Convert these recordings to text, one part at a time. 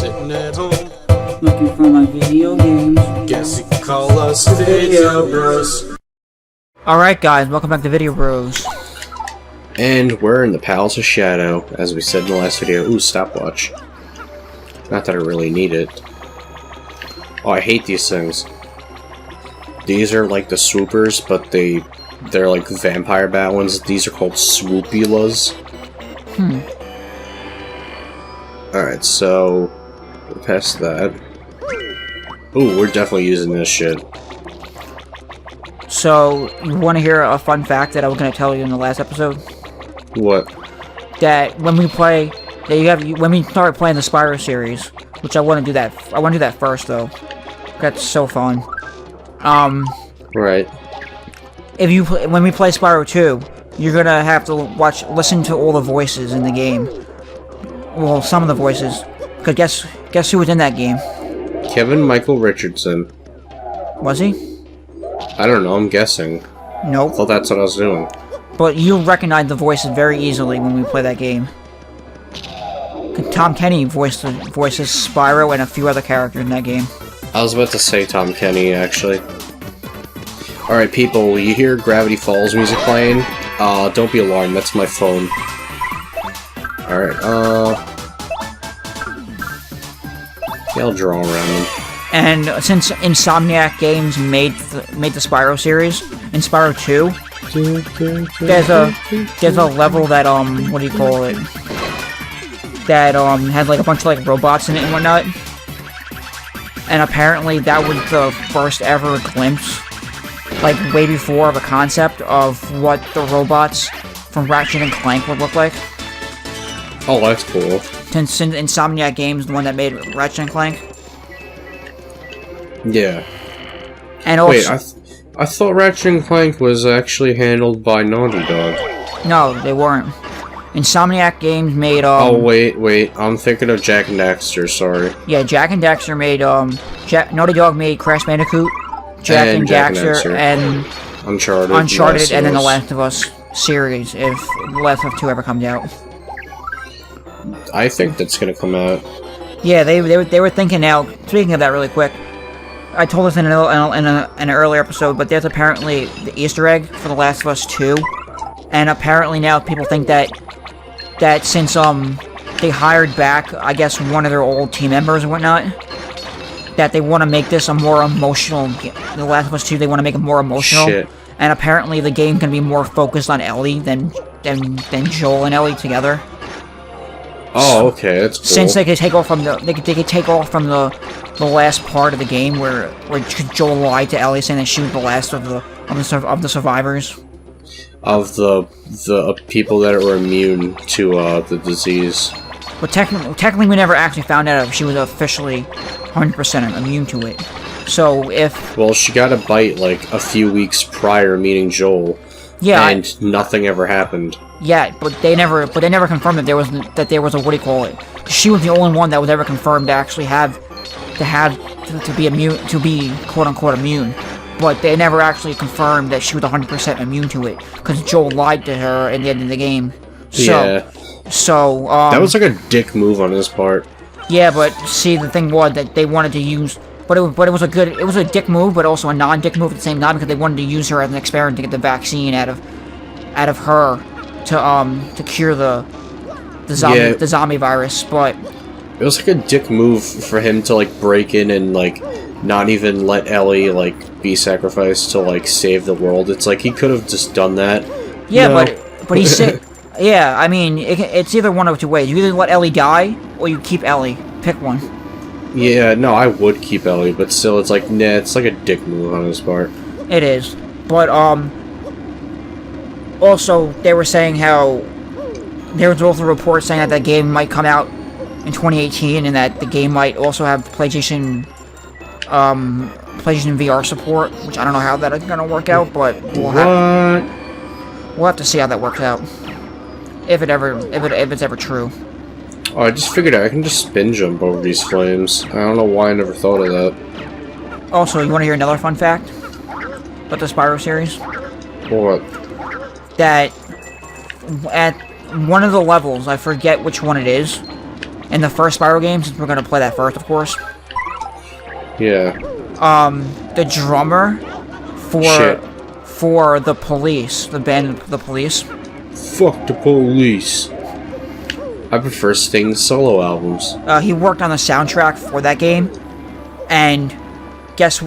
Sitting at home, looking for my video games. guess you could call us Video Bros. Alright guys, welcome back to Vidya Bros. And we're in the Palace of Shadow, as we said in the last video. Ooh, stopwatch. Not that I really need it. Oh, I hate these things. These are like the swoopers, but they're like vampire bat ones. These are called swoopulas. Alright, so we're past that. Ooh, we're definitely using this shit. So, you want to hear a fun fact that I was going to tell you in the last episode? What? That when we play, when we start playing the Spyro series, which I want to do that. I want to do that first though. That's so fun. Right. When we play Spyro 2, you're gonna have to listen to all the voices in the game. Well, some of the voices. Cause guess who was in that game? Kevin Michael Richardson. Was he? I don't know, I'm guessing. Nope. I thought that's what I was doing. But you'll recognize the voices very easily when we play that game. Tom Kenny voices Spyro and a few other characters in that game. I was about to say Tom Kenny, actually. Alright, people, you hear Gravity Falls music playing? Don't be alarmed, that's my phone. Alright, yeah, I'll draw around them. And since Insomniac Games made the Spyro series, in Spyro 2, there's a level that, what do you call it? That, has like a bunch of like robots in it and whatnot. And apparently that was the first ever glimpse, like way before, of a concept of what the robots from Ratchet and Clank would look like. Oh, that's cool. Since Insomniac Games, the one that made Ratchet and Clank. Yeah. And also, wait, I thought Ratchet and Clank was actually handled by Naughty Dog. No, they weren't. Insomniac Games made, oh, wait, I'm thinking of Jak and Daxter, sorry. Yeah, Jak and Daxter made, Naughty Dog made Crash Bandicoot, Jak and Daxter, and Uncharted, and then The Last of Us series, if The Last of Us 2 ever comes out. I think that's gonna come out. Yeah, they were thinking now, speaking of that really quick, I told this in an earlier episode, but there's apparently the Easter egg for The Last of Us 2, and apparently now people think that since they hired back, I guess, one of their old team members and whatnot, that they want to make this a more emotional. The Last of Us 2, they want to make it more emotional. Shit. And apparently the game can be more focused on Ellie than Joel and Ellie together. Oh, okay, that's cool. Since they could take off from the last part of the game where Joel lied to Ellie, saying that she was the last of the survivors. Of the people that were immune to the disease. But technically we never actually found out if she was officially 100% immune to it. So if... Well, she got a bite like a few weeks prior meeting Joel. Yeah. And nothing ever happened. Yeah, but they never confirmed that there was a, what do you call it? She was the only one that was ever confirmed to actually to be immune, to be quote unquote immune. But they never actually confirmed that she was 100% immune to it, because Joel lied to her at the end of the game. Yeah. So, that was like a dick move on his part. Yeah, but see, the thing was that they wanted to use, but it was a dick move, but also a non-dick move at the same time, because they wanted to use her as an experiment to get the vaccine out of her to cure the zombie virus. But it was like a dick move for him to like break in and like not even let Ellie like be sacrificed to like save the world. It's like he could have just done that. Yeah, no. but he said, yeah. I mean, it's either one of two ways. You either let Ellie die or you keep Ellie. Pick one. Yeah, no, I would keep Ellie, but still, it's like nah. It's like a dick move on his part. It is, but also they were saying how there was also reports saying that the game might come out in 2018, and that the game might also have PlayStation VR support, which I don't know how that is gonna work out, but we'll have to see how that works out. If it's ever true. Oh, I just figured out I can just spin jump over these flames. I don't know why I never thought of that. Also, you want to hear another fun fact about the Spyro series? What? That at one of the levels, I forget which one it is, in the first Spyro game, since we're gonna play that first, of course. Yeah. The drummer for the Police, the band The Police. Fuck the Police. I prefer Sting's solo albums. He worked on the soundtrack for that game, and guess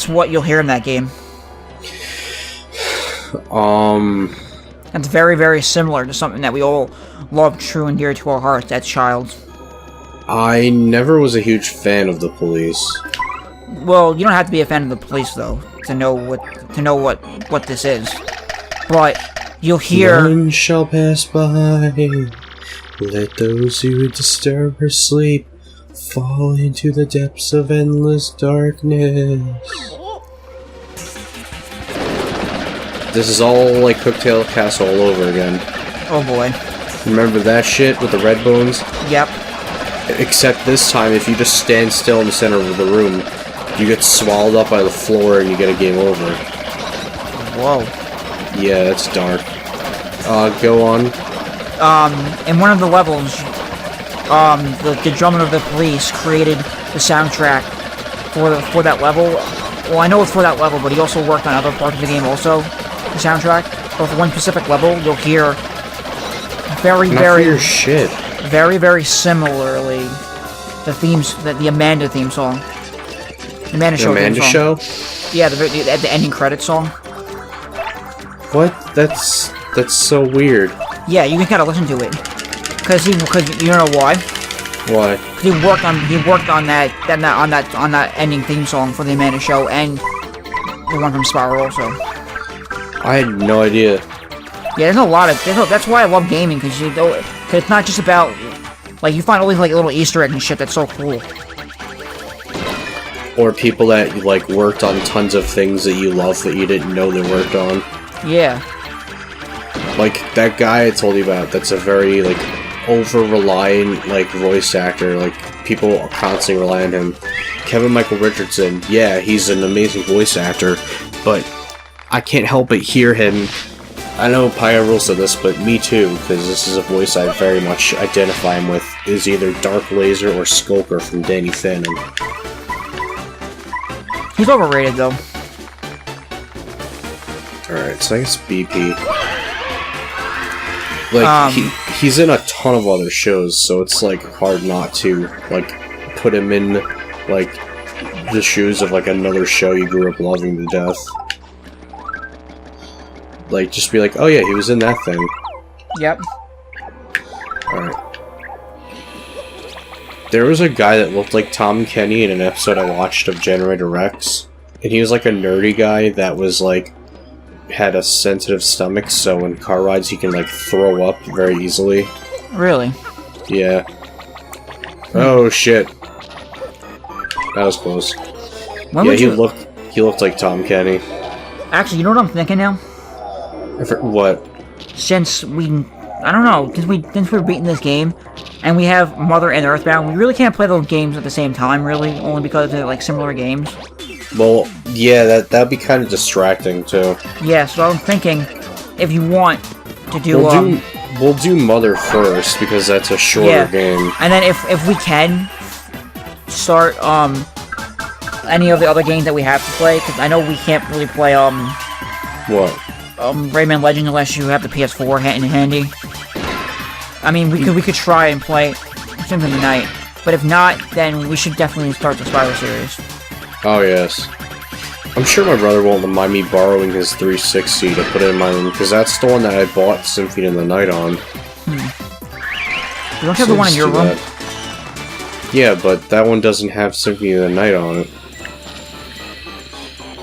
what you'll hear in that game. It's very, very similar to something that we all love true and dear to our hearts as child. I never was a huge fan of the Police. Well, you don't have to be a fan of the Police though to know what this is. But you'll hear. None shall pass by. Let those who disturb her sleep fall into the depths of endless darkness. This is all like Cooktail Castle all over again. Oh boy. Remember that shit with the red bones? Yep. Except this time, if you just stand still in the center of the room, you get swallowed up by the floor and you get a game over. Whoa. Yeah, that's dark. Go on. In one of the levels, the drummer of the Police created the soundtrack for that level. Well, I know it's for that level, but he also worked on other parts of the game also, the soundtrack. But for one specific level, you'll hear very similarly the Amanda theme song. The Amanda Show Amanda theme Show? song. Yeah, the ending credits song. What? That's so weird. Yeah, you can kind of listen to it, because you know why? Why? He worked on that ending theme song for the Amanda Show and the one from Spyro also. I had no idea. Yeah, that's why I love gaming, because it's not just about like you find all these like little Easter eggs and shit that's so cool. Or people that like worked on tons of things that you love that you didn't know they worked on. Yeah. Like that guy I told you about. That's a very like over-reliant like voice actor. Like people constantly rely on him. Kevin Michael Richardson. Yeah, he's an amazing voice actor, but I can't help but hear him. I know Pyro said this, but me too, because this is a voice I very much identify him with, is either Dark Laser or Skulker from Danny Phantom. He's overrated, though. Alright, so I guess BP. Like, he's in a ton of other shows, so it's, like, hard not to, like, put him in, like, the shoes of, like, another show you grew up loving to death. Like, just be like, oh yeah, he was in that thing. Yep. Alright. There was a guy that looked like Tom Kenny in an episode I watched of Generator Rex. And he was like a nerdy guy that was like, had a sensitive stomach, so in car rides he can like throw up very easily. Really? Yeah. Oh shit. That was close. He looked like Tom Kenny. Actually, you know what I'm thinking now? What? Since we're beating this game, and we have Mother and Earthbound, we really can't play those games at the same time, really, only because they're like similar games. Well, yeah, that'd be kind of distracting too. Yeah, so I'm thinking, if you want to do, we'll do Mother first because that's a shorter game. And then if we can start any of the other games that we have to play, because I know we can't really play what? Rayman Legends unless you have the PS4 handy. I mean, we could try and play Symphony of the Night, but if not, then we should definitely start the Spyro series. Oh yes. I'm sure my brother won't mind me borrowing his 360 to put it in my room, because that's the one that I bought Symphony of the Night on. You don't have the one in your room? Yeah, but that one doesn't have Symphony of the Night on it.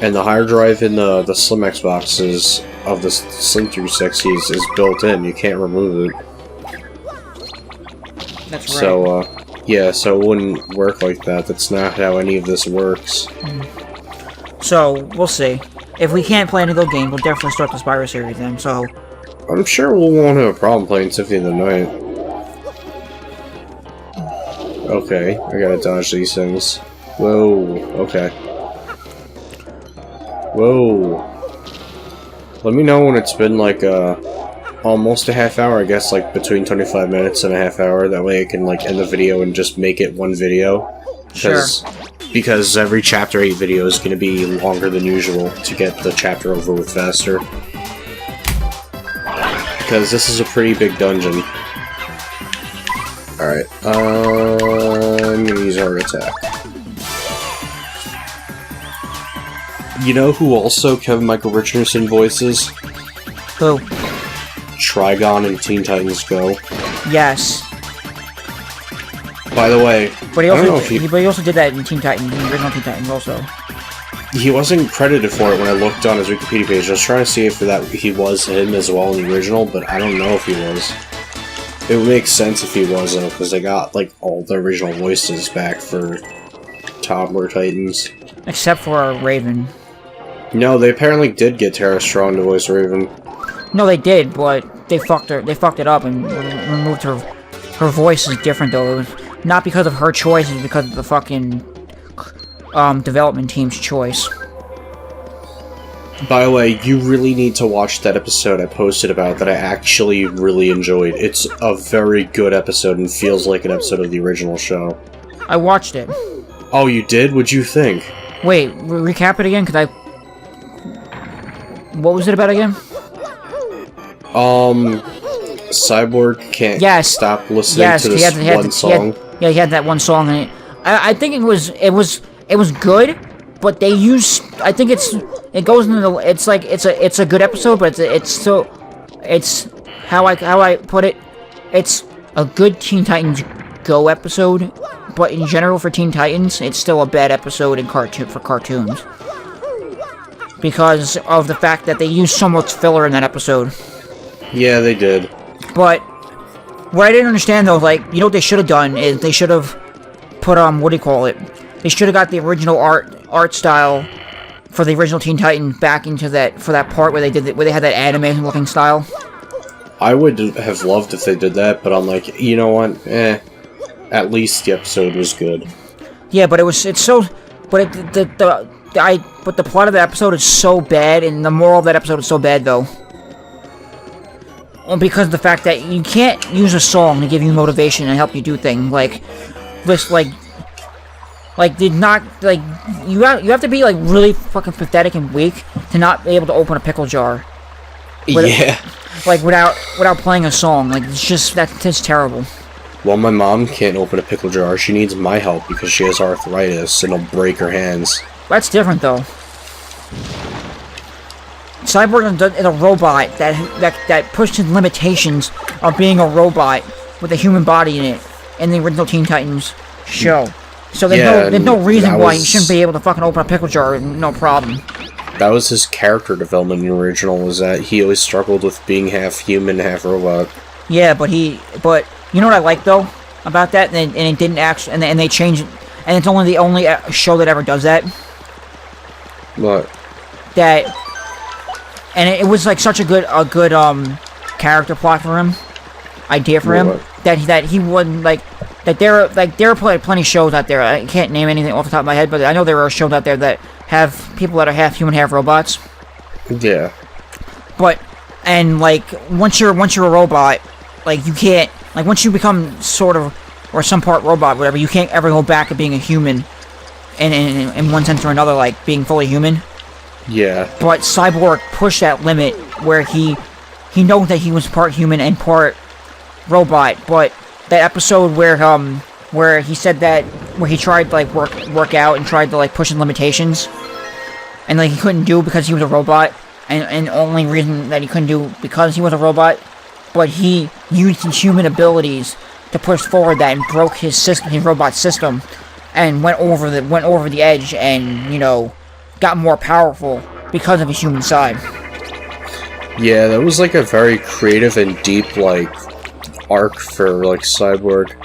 And the hard drive in the Slim Xboxes of the Slim 360s is built in. You can't remove it. That's right. So, yeah, so it wouldn't work like that. That's not how any of this works. So, we'll see. If we can't play any of those games, we'll definitely start the Spyro series then, so... I'm sure we won't have a problem playing Symphony of the Night. Okay, I gotta dodge these things. Whoa, okay. Whoa. Let me know when it's been like, almost a half hour, I guess, like between 25 minutes and a half hour. That way I can like end the video and just make it one video. Because every Chapter 8 video is going to be longer than usual to get the chapter over with faster. Because this is a pretty big dungeon. Alright, I'm gonna use Heart Attack. You know who also Kevin Michael Richardson voices? Who? Trigon in Teen Titans Go. Yes. By the way, but he also did that in Teen Titans, in the original Teen Titans also. He wasn't credited for it when I looked on his Wikipedia page. I was trying to see if he was him as well in the original, but I don't know if he was. It would make sense if he was, though, because they got, like, all the original voices back for Toddler Titans. Except for Raven. No, they apparently did get Tara Strong to voice Raven. No, they did, but they fucked it up and removed her. Her voice is different, though. It was not because of her choice, it's because of the fucking development team's choice. By the way, you really need to watch that episode I posted about that I actually really enjoyed. It's a very good episode and feels like an episode of the original show. I watched it. Oh, you did? What'd you think? Wait, recap it again, because what was it about again? Cyborg can't stop listening to this one song. He had that one song in it. I think it was good, but they use. I think it goes into the. It's a good episode, but it's how I put it. It's a good Teen Titans Go episode, but in general for Teen Titans, it's still a bad episode for cartoons because of the fact that they used so much filler in that episode. Yeah, they did. But what I didn't understand though, like, you know what they should have done is they should have put they should have got the original art style for the original Teen Titans back into that part where they had that anime looking style. I would have loved if they did that, but I'm like, you know what? At least the episode was good. Yeah, but the plot of the episode is so bad, and the moral of that episode is so bad though. Because of the fact that you can't use a song to give you motivation and help you do things like this, you have to be like really fucking pathetic and weak to not be able to open a pickle jar. Without playing a song, like that's terrible. Well, my mom can't open a pickle jar. She needs my help because she has arthritis and it'll break her hands. That's different though. Cyborg is a robot that pushed the limitations of being a robot with a human body in it in the original Teen Titans show. So there's no reason why he shouldn't be able to fucking open a pickle jar, no problem. That was his character development in the original, was that he always struggled with being half human, half robot. Yeah, but you know what I like though about that, and it didn't actually, and they changed it, and it's only the only show that ever does that. What? And it was like such a good character plot for him, idea for him, that he wouldn't there are plenty of shows out there. I can't name anything off the top of my head, but I know there are shows out there that have people that are half human, half robots. Yeah. Once you're a robot, like you can't, like once you become sort of or some part robot, whatever, you can't ever go back to being a human in one sense or another, like being fully human. Yeah. But Cyborg pushed that limit where he knows that he was part human and part robot. But that episode where he said that, where he tried to like work out and tried to like push in limitations, and like he couldn't do because he was a robot, and the only reason that he couldn't do because he was a robot, but he used his human abilities to push forward that and broke his robot system, and went over the edge, and got more powerful because of his human side. Yeah, that was like a very creative and deep arc for Cyborg.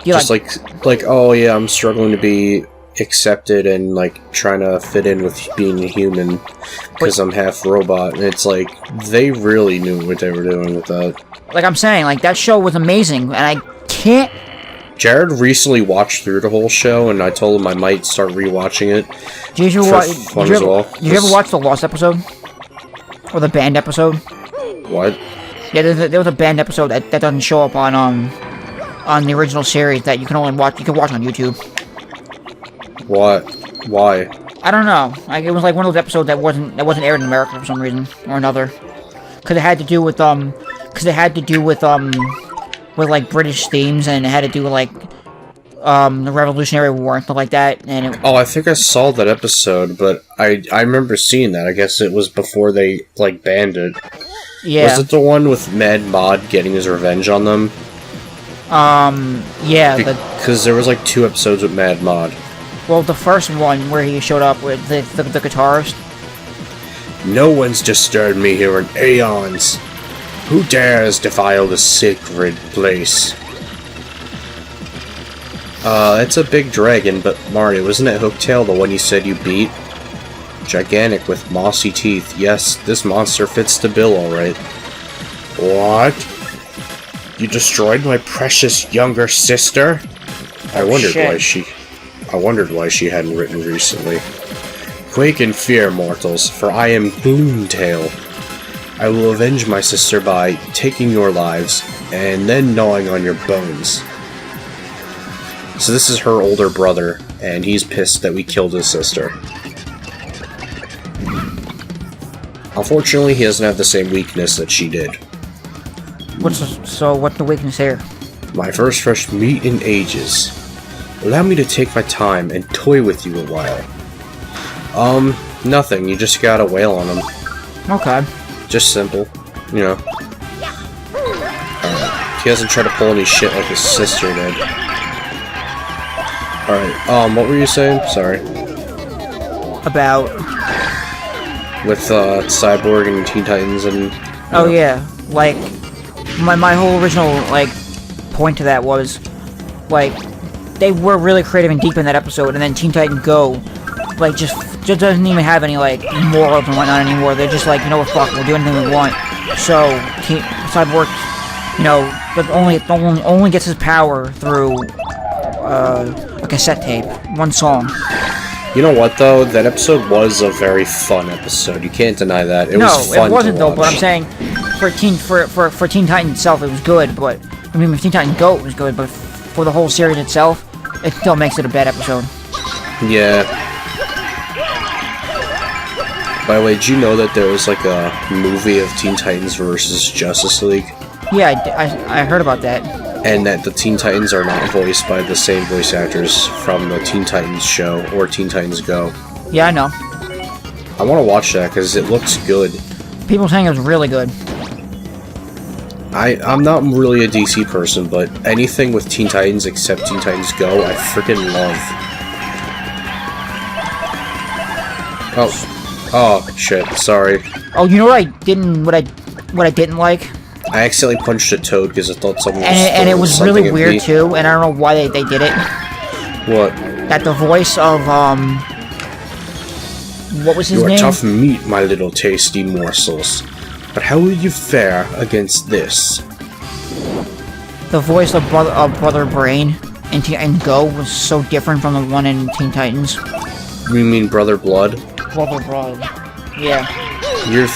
Yeah, just like oh yeah, I'm struggling to be accepted and trying to fit in with being a human because I'm half robot, and it's like they really knew what they were doing with that. Like I'm saying, that show was amazing, and I can't. Jared recently watched through the whole show, and I told him I might start rewatching it. Did you ever watch the Lost episode? Or the Band episode? What? Yeah, there was a banned episode that doesn't show up on the original series that you can only watch. You can watch on YouTube. What? Why? I don't know. Like, it was like one of those episodes that wasn't aired in America for some reason or another. Because it had to do with with like British themes, and it had to do with like the Revolutionary War and stuff like that. And Oh, I think I saw that episode, but I remember seeing that. I guess it was before they like banned it. yeah. Was it the one with Mad Mod getting his revenge on them? Yeah. Because there was like 2 episodes with Mad Mod. Well, the first one where he showed up with the guitarist. No one's disturbed me here in aeons. Who dares defile the sacred place? It's a big dragon, but Mario, isn't it Hooktail, the one you said you beat? Gigantic with mossy teeth. Yes, this monster fits the bill alright. What? You destroyed my precious younger sister? I wondered why she hadn't written recently. Quake in fear, mortals, for I am Gloomtail. I will avenge my sister by taking your lives, and then gnawing on your bones. So this is her older brother, and he's pissed that we killed his sister. Unfortunately, he doesn't have the same weakness that she did. What's the weakness here? My first fresh meat in ages. Allow me to take my time and toy with you a while. Nothing. You just gotta wail on him. Okay. Just simple. You know. He doesn't try to pull any shit like his sister did. Alright, what were you saying? Sorry. About... With, Cyborg and Teen Titans and... Oh, yeah. Like, my whole original, like, point to that was, like, they were really creative and deep in that episode, and then Teen Titans Go, like, just doesn't even have any, like, morals and whatnot anymore. They're just like, you know what, fuck, we'll do anything we want. So, Cyborg, you know, but only gets his power through, a cassette tape. One song. You know what, though? That episode was a very fun episode. You can't deny that. It was fun. No, it wasn't, to watch. though, but I'm saying, for Teen Titans itself, it was good, but, I mean, for Teen Titans Go, it was good, but for the whole series itself, it still makes it a bad episode. Yeah. By the way, did you know that there was, like, a movie of Teen Titans versus Justice League? Yeah, I heard about that. And that the Teen Titans are not voiced by the same voice actors from the Teen Titans show or Teen Titans Go. Yeah, I know. I want to watch that because it looks good. People saying it was really good. I'm not really a DC person, but anything with Teen Titans except Teen Titans Go, I freaking love. Oh shit! Sorry. Oh, you know what I didn't like? I accidentally punched a toad because I thought someone was And it was something really at weird me. too, and I don't know why they did it. What? That the voice of what was his You are name? tough meat, my little tasty morsels. But how will you fare against this? The voice of Brother Brain in Go was so different from the one in Teen Titans. You mean Brother Blood? Brother Blood. Yeah. You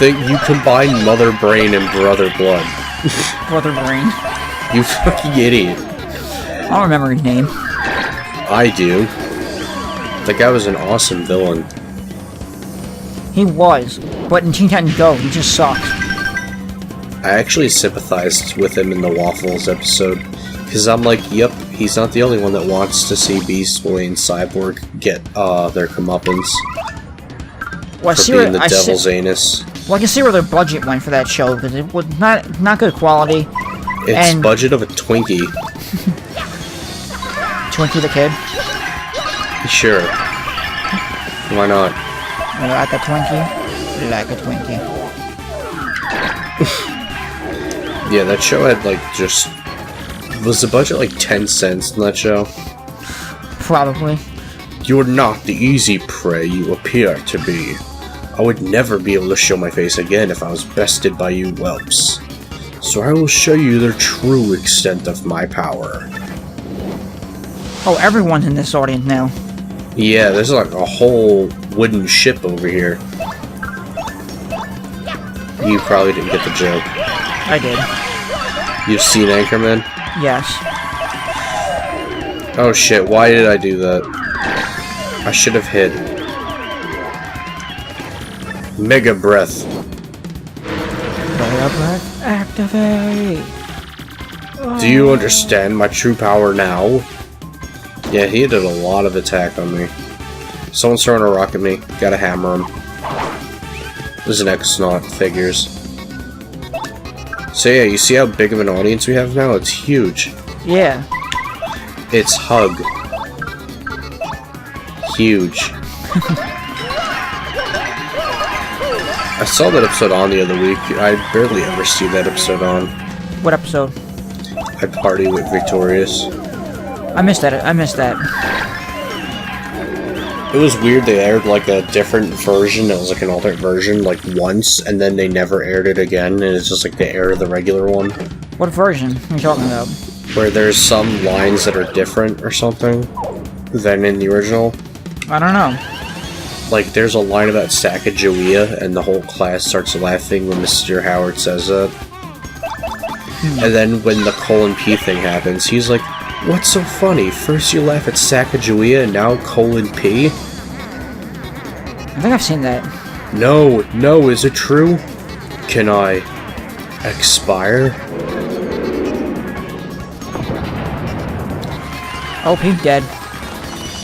combine Mother Brain and Brother Blood. Brother Brain. You fucking idiot. I don't remember his name. I do. That guy was an awesome villain. He was, but in Teen Titans Go, he just sucked. I actually sympathized with him in the Waffles episode, because I'm like, yep, he's not the only one that wants to see Beast Boy and Cyborg get their comeuppance Well, for being the devil's anus. Well, I can see where their budget went for that show, because it was not good quality. It's and budget of a Twinkie. Twinkie the Kid. Sure. Why not? Like a Twinkie. Like a Twinkie. Yeah, that show had like just... Was the budget like 10 cents in that show? Probably. You are not the easy prey you appear to be. I would never be able to show my face again if I was bested by you whelps. So I will show you the true extent of my power. Oh, everyone's in this audience now. Yeah, there's like a whole wooden ship over here. You probably didn't get the joke. I did. You've seen Anchorman? Yes. Oh shit, why did I do that? I should have hid. Mega Breath. Mega Breath, activate! Do you understand my true power now? Yeah, he did a lot of attack on me. Someone's throwing a rock at me. Gotta hammer him. There's an X-Naut. Figures. So yeah, you see how big of an audience we have now? It's huge. Yeah. It's Hug. Huge. I saw that episode on the other week. I barely ever see that episode on. What episode? I Party with Victorious. I missed that. I missed that. It was weird, they aired like a different version, it was like an alternate version, like once, and then they never aired it again, and it's just like they aired the regular one. What version are you talking about? Where there's some lines that are different or something than in the original. I don't know. Like there's a line about Sacagawea, and the whole class starts laughing when Mr. Howard says that. And then when the colon P thing happens, he's like, "What's so funny? First you laugh at Sacagawea, and now colon P?" I think I've seen that. No, is it true? Can I expire? Oh, Pink dead.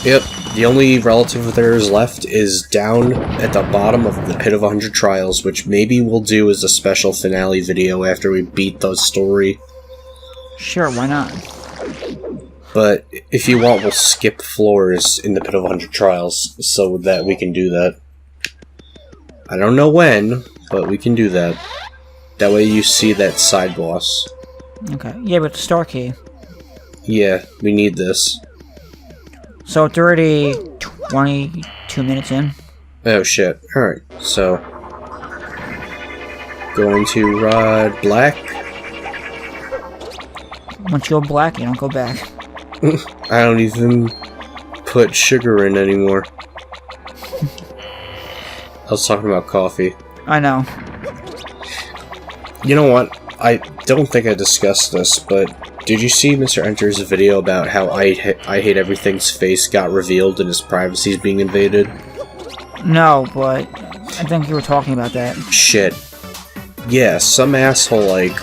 Yep, the only relative of theirs left is down at the bottom of the Pit of 100 Trials, which maybe we'll do as a special finale video after we beat the story. Sure, why not? But if you want, we'll skip floors in the Pit of 100 Trials so that we can do that. I don't know when, but we can do that. That way you see that side boss. Okay. Yeah, but the star key. Yeah, we need this. So it's already 22 minutes in. Oh shit. Alright, so... Going to Rod Black. Once you go black, you don't go back. I don't even put sugar in anymore. I was talking about coffee. I know. You know what? I don't think I discussed this, but did you see Mr. Enter's video about how I Hate Everything's face got revealed and his privacy is being invaded? No, but I think you were talking about that. Shit. Yeah, some asshole, like,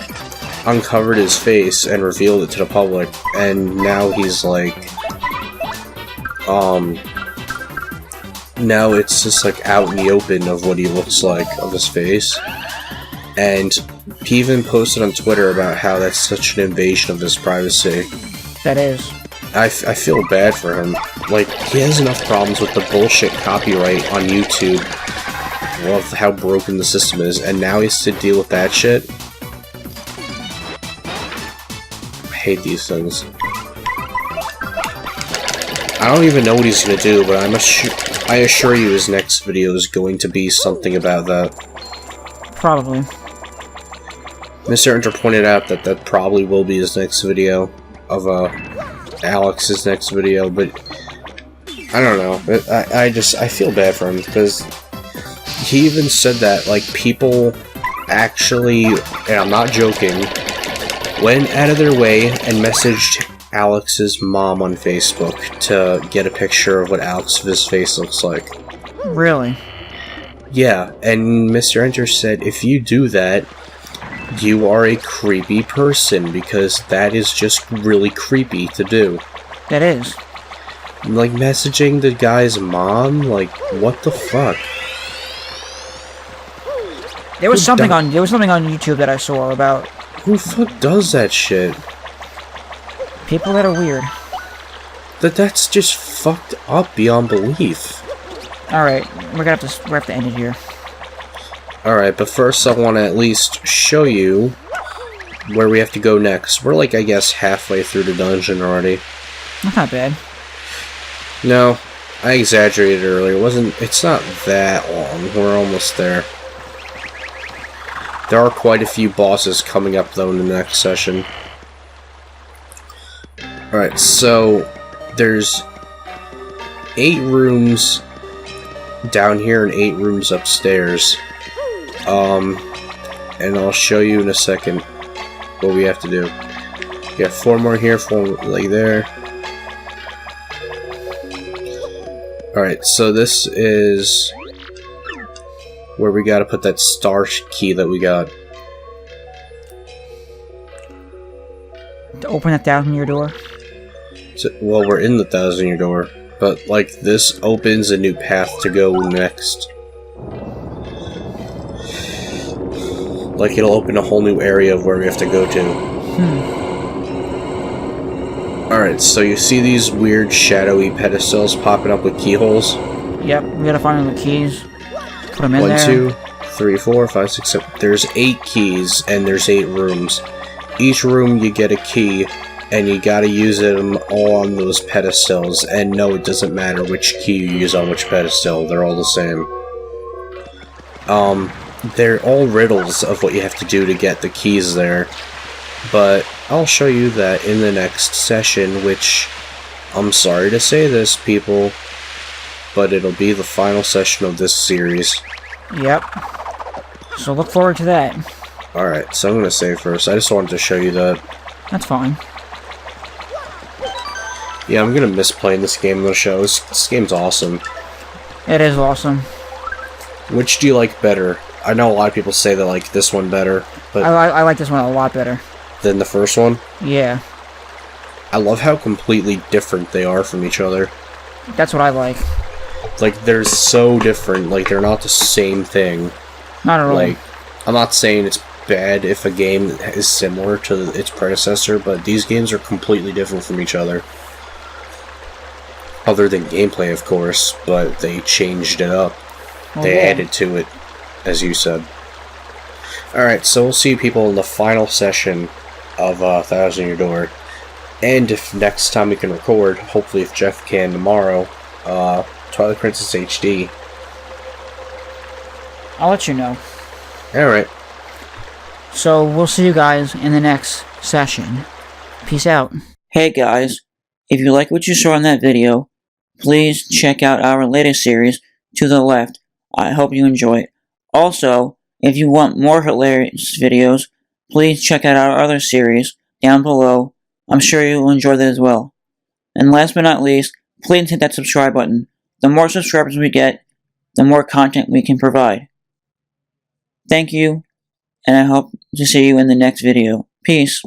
uncovered his face and revealed it to the public, and now he's like, now it's just like out in the open of what he looks like of his face, and he even posted on Twitter about how that's such an invasion of his privacy. That is. I feel bad for him. Like, he has enough problems with the bullshit copyright on YouTube, of how broken the system is, and now he has to deal with that shit. I hate these things. I don't even know what he's gonna do, but I assure you his next video is going to be something about that. Probably. Mr. Enter pointed out that that probably will be his next video, of Alex's next video, but I don't know. I feel bad for him, because he even said that, like, people actually, and I'm not joking, went out of their way and messaged Alex's mom on Facebook to get a picture of what Alex's face looks like. Really? Yeah, and Mr. Enter said, if you do that, you are a creepy person, because that is just really creepy to do. That is. Like, messaging the guy's mom? Like, what the fuck? There was something on YouTube that I saw about who the fuck does that shit? people that are weird. That's just fucked up beyond belief. Alright, we're gonna have to end it here. Alright, but first I want to at least show you where we have to go next. We're like, I guess, halfway through the dungeon already. That's not bad. No, I exaggerated earlier. It's not that long. We're almost there. There are quite a few bosses coming up, though, in the next session. Alright, so there's 8 rooms down here and 8 rooms upstairs. and I'll show you in a second what we have to do. You have 4 more here, 4 like there. Alright, so this is where we gotta put that star key that we got. To open a 1,000-year door? So, well, we're in the 1,000-year door, but, like, this opens a new path to go next. Like, it'll open a whole new area of where we have to go to. Alright, so you see these weird shadowy pedestals popping up with keyholes? Yep, we gotta find the keys. Put them in 1, there. 2, 3, 4, 5, 6, 7. There's 8 keys, and there's 8 rooms. Each room you get a key, and you gotta use them all on those pedestals. And no, it doesn't matter which key you use on which pedestal, they're all the same. They're all riddles of what you have to do to get the keys there. But I'll show you that in the next session, which, I'm sorry to say this, people, but it'll be the final session of this series. Yep. So look forward to that. Alright, so I'm gonna save first. I just wanted to show you that. That's fine. Yeah, I'm gonna miss playing this game on the show. This game's awesome. It is awesome. Which do you like better? I know a lot of people say they like this one better, but I like this one a lot better. than the first one. Yeah. I love how completely different they are from each other. That's what I like. Like, they're so different. Like, they're not the same thing. Not at all. Like, I'm not saying it's bad if a game is similar to its predecessor, but these games are completely different from each other. Other than gameplay, of course, but they changed it up. They added to it, as you said. Alright, so we'll see people in the final session of 1,000-Year Door. And if next time we can record, hopefully if Jeff can tomorrow, Twilight Princess HD. I'll let you know. Alright. So we'll see you guys in the next session. Peace out. Hey guys, if you like what you saw in that video, please check out our latest series, To the Left. I hope you enjoy it. Also, if you want more hilarious videos, please check out our other series down below. I'm sure you will enjoy that as well. And last but not least, please hit that subscribe button. The more subscribers we get, the more content we can provide. Thank you, and I hope to see you in the next video. Peace.